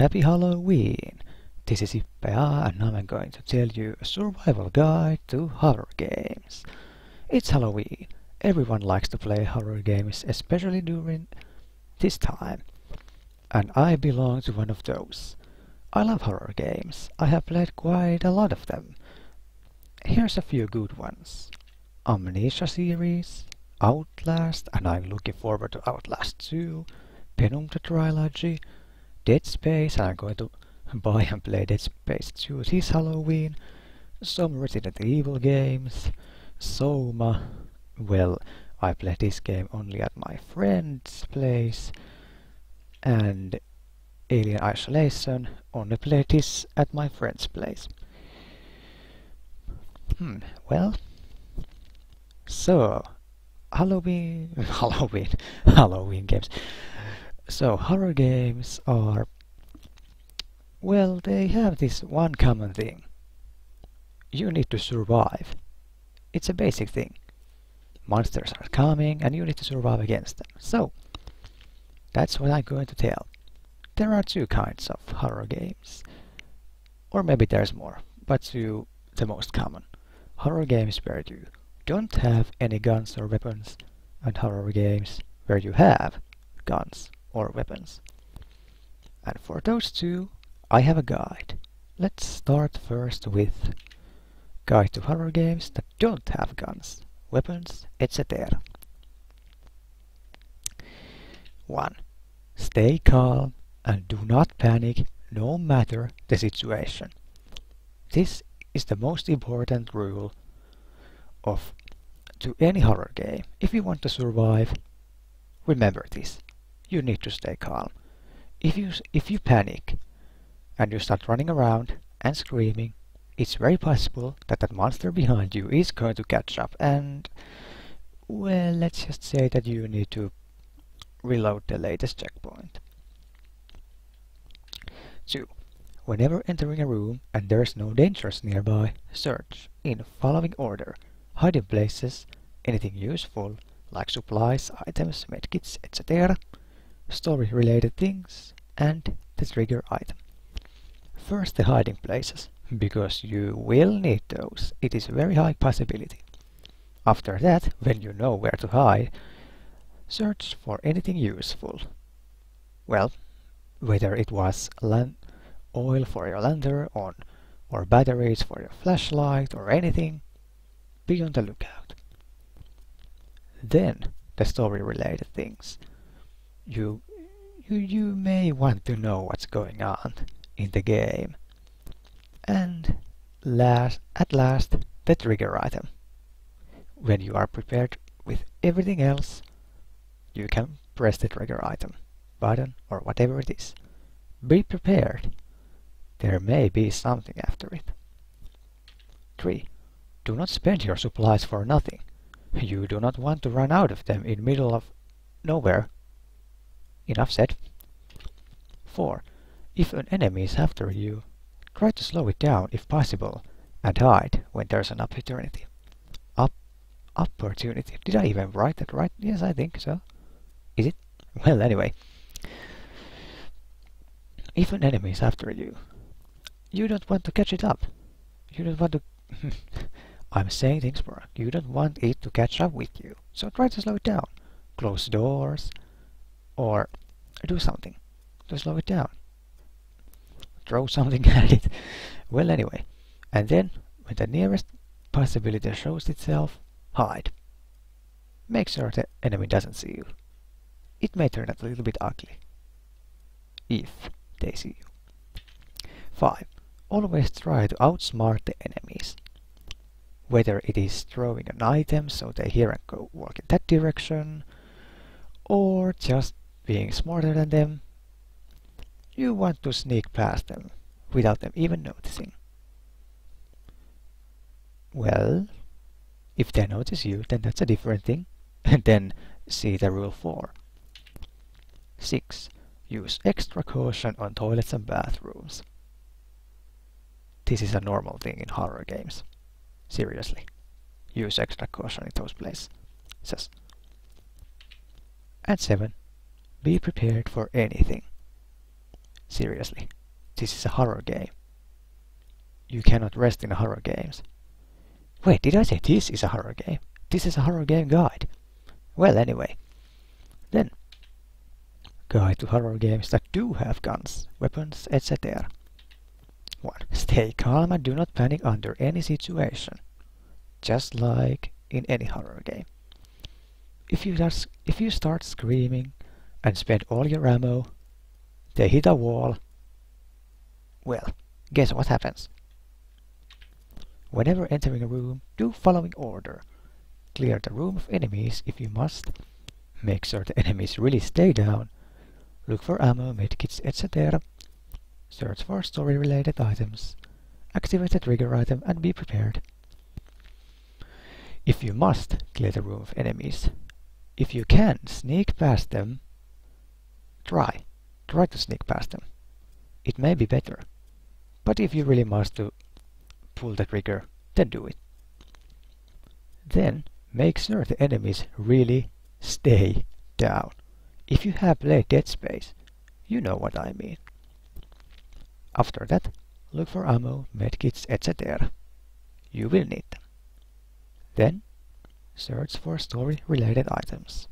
Happy Halloween! This is Ippe A, and now I'm going to tell you a survival guide to horror games. It's Halloween. Everyone likes to play horror games, especially during this time. And I belong to one of those. I love horror games. I have played quite a lot of them. Here's a few good ones. Amnesia series, Outlast, and I'm looking forward to Outlast 2, Penumbra Trilogy, Dead Space, and I'm going to buy and play Dead Space 2 this Halloween, some Resident Evil games, Soma. Well, I played this game only at my friend's place, and Alien Isolation, only played this at my friend's place. Well, so Halloween games. So horror games are, well, they have this one common thing. You need to survive. It's a basic thing. Monsters are coming and you need to survive against them. So that's what I'm going to tell. There are two kinds of horror games. Or maybe there's more, but two the most common. Horror games where you don't have any guns or weapons, and horror games where you have guns or weapons. And for those two, I have a guide. Let's start first with guide to horror games that don't have guns, weapons, etc. 1. Stay calm and do not panic no matter the situation. This is the most important rule to any horror game. If you want to survive, remember this. You need to stay calm. If you panic and you start running around and screaming, it's very possible that that monster behind you is going to catch up and, well, let's just say that you need to reload the latest checkpoint. 2. Whenever entering a room and there's no dangers nearby, search in following order: hiding places, anything useful like supplies, items, medkits, etc., story-related things, and the trigger item. First, the hiding places, because you will need those. It is a very high possibility. After that, when you know where to hide, search for anything useful. Well, whether it was oil for your lantern or batteries for your flashlight or anything, be on the lookout. Then, the story-related things. You may want to know what's going on in the game. And at last, the trigger item. When you are prepared with everything else, you can press the trigger item button or whatever it is. Be prepared. There may be something after it. 3. Do not spend your supplies for nothing. You do not want to run out of them in middle of nowhere. Enough said. 4. If an enemy is after you, try to slow it down if possible and hide when there's an opportunity. Opportunity. Did I even write that right? Yes, I think so. Is it? Well, anyway. If an enemy is after you, you don't want to catch it up. You don't want to... I'm saying things wrong. You don't want it to catch up with you. So try to slow it down. Close doors or do something to slow it down. Throw something at it. Well, anyway. And then, when the nearest possibility shows itself, hide. Make sure the enemy doesn't see you. It may turn out a little bit ugly if they see you. 5. Always try to outsmart the enemies. Whether it is throwing an item so they hear and go walk in that direction, or just being smarter than them, you want to sneak past them without them even noticing. Well, if they notice you, then that's a different thing. And then see the rule 4. 6. Use extra caution on toilets and bathrooms. This is a normal thing in horror games. Seriously. Use extra caution in those places. And 7. Be prepared for anything. Seriously, this is a horror game. You cannot rest in horror games. Wait, did I say this is a horror game? This is a horror game guide. Well, anyway. Then, guide to horror games that do have guns, weapons, etc. 1. Stay calm and do not panic under any situation. Just like in any horror game. If you start screaming and spend all your ammo, they hit a wall. Well, guess what happens? Whenever entering a room, do following order. Clear the room of enemies if you must. Make sure the enemies really stay down. Look for ammo, medkits, etc. Search for story-related items. Activate the trigger item and be prepared. If you must, clear the room of enemies. If you can sneak past them, try to sneak past them. It may be better. But if you really must to pull the trigger, then do it. Then make sure the enemies really stay down. If you have played Dead Space, you know what I mean. After that, look for ammo, medkits, etc. You will need them. Then, search for story-related items.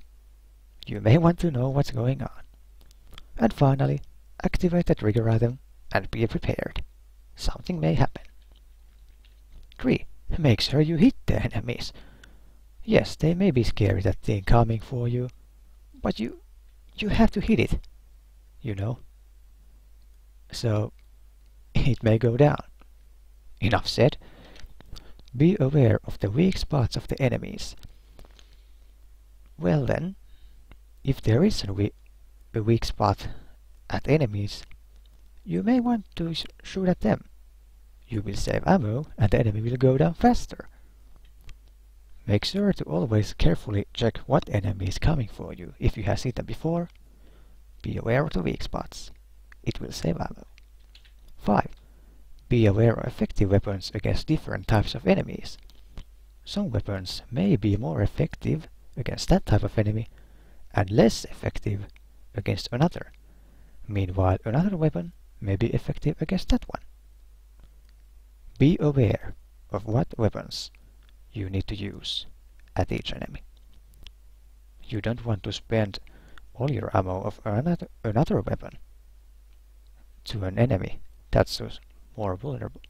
You may want to know what's going on. And finally, activate the trigger item and be prepared. Something may happen. 3. Make sure you hit the enemies. Yes, they may be scary, that thing coming for you, but you have to hit it, you know. So, it may go down. Enough said. Be aware of the weak spots of the enemies. Well then, if there is a weak spot at enemies, you may want to shoot at them. You will save ammo and the enemy will go down faster. Make sure to always carefully check what enemy is coming for you. If you have seen them before, be aware of the weak spots. It will save ammo. 5. Be aware of effective weapons against different types of enemies. Some weapons may be more effective against that type of enemy and less effective against another. Meanwhile, another weapon may be effective against that one. Be aware of what weapons you need to use at each enemy. You don't want to spend all your ammo of another weapon to an enemy that's more vulnerable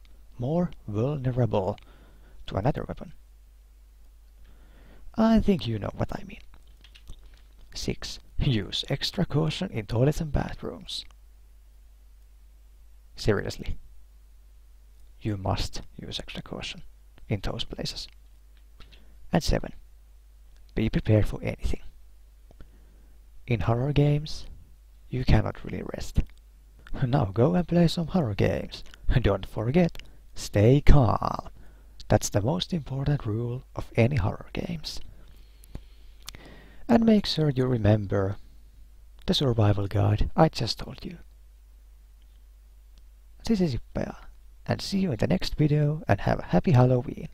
to another weapon. I think you know what I mean. 6. Use extra caution in toilets and bathrooms. Seriously. You must use extra caution in those places. And 7. Be prepared for anything. In horror games, you cannot really rest. Now go and play some horror games. Don't forget, stay calm. That's the most important rule of any horror games. And make sure you remember the survival guide I just told you. This is Ippe A, and see you in the next video and have a happy Halloween.